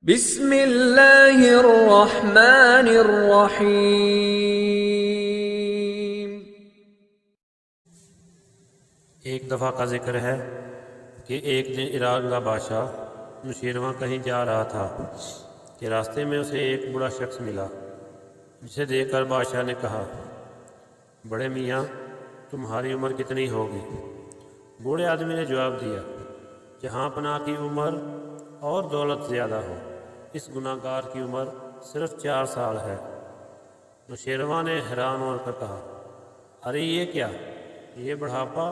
بسم اللہ الرحمن الرحیم۔ ایک دفعہ کا ذکر ہے کہ ایک دن عراق کا بادشاہ نوشیروان کہیں جا رہا تھا کہ راستے میں اسے ایک بوڑھا شخص ملا، جسے دیکھ کر بادشاہ نے کہا، بڑے میاں تمہاری عمر کتنی ہوگی؟ بوڑھے آدمی نے جواب دیا، جہاں پناہ کی عمر اور دولت زیادہ ہو، اس گناہ گار کی عمر صرف 4 سال ہے۔ نوشیروان نے حیران ہو کر کہا، ارے یہ کیا، یہ بڑھاپا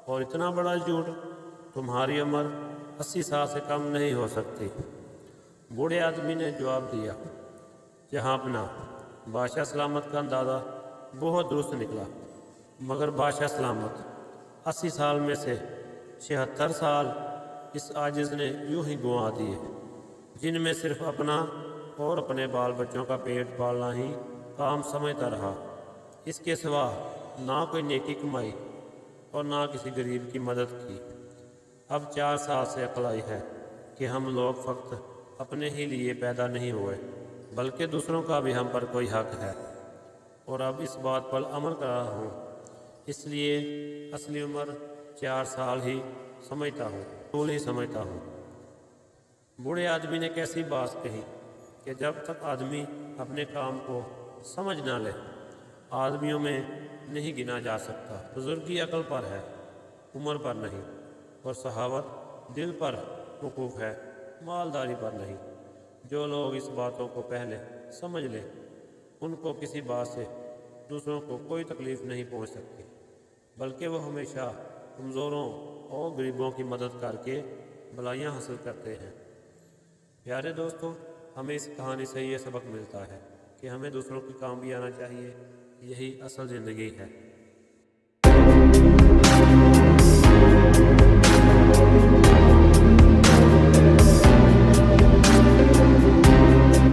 اور اتنا بڑا جھوٹ! تمہاری عمر 80 سال سے کم نہیں ہو سکتی۔ بوڑھے آدمی نے جواب دیا، جہاں پناہ بادشاہ سلامت کا اندازہ بہت درست نکلا، مگر بادشاہ سلامت 80 سال میں سے 76 سال اس عاجز نے یوں ہی گنوا دیے، جن میں صرف اپنا اور اپنے بال بچوں کا پیٹ پالنا ہی کام سمجھتا رہا، اس کے سوا نہ کوئی نیکی کمائی اور نہ کسی غریب کی مدد کی۔ اب 4 سال سے عقل آئی ہے کہ ہم لوگ فقط اپنے ہی لیے پیدا نہیں ہوئے، بلکہ دوسروں کا بھی ہم پر کوئی حق ہے، اور اب اس بات پر عمل کر رہا ہوں، اس لیے اصلی عمر 4 سال ہی سمجھتا ہوں، طول ہی سمجھتا ہوں۔ بوڑھے آدمی نے کیسی بات کہی کہ جب تک آدمی اپنے کام کو سمجھ نہ لے، آدمیوں میں نہیں گنا جا سکتا۔ بزرگی عقل پر ہے، عمر پر نہیں، اور سخاوت دل پر وقوف ہے، مالداری پر نہیں۔ جو لوگ اس باتوں کو پہلے سمجھ لیں، ان کو کسی بات سے دوسروں کو کوئی تکلیف نہیں پہنچ سکتی، بلکہ وہ ہمیشہ کمزوروں اور غریبوں کی مدد کر کے بھلائیاں حاصل کرتے ہیں۔ پیارے دوستو، ہمیں اس کہانی سے یہ سبق ملتا ہے کہ ہمیں دوسروں کے کام بھی آنا چاہیے، یہی اصل زندگی ہے۔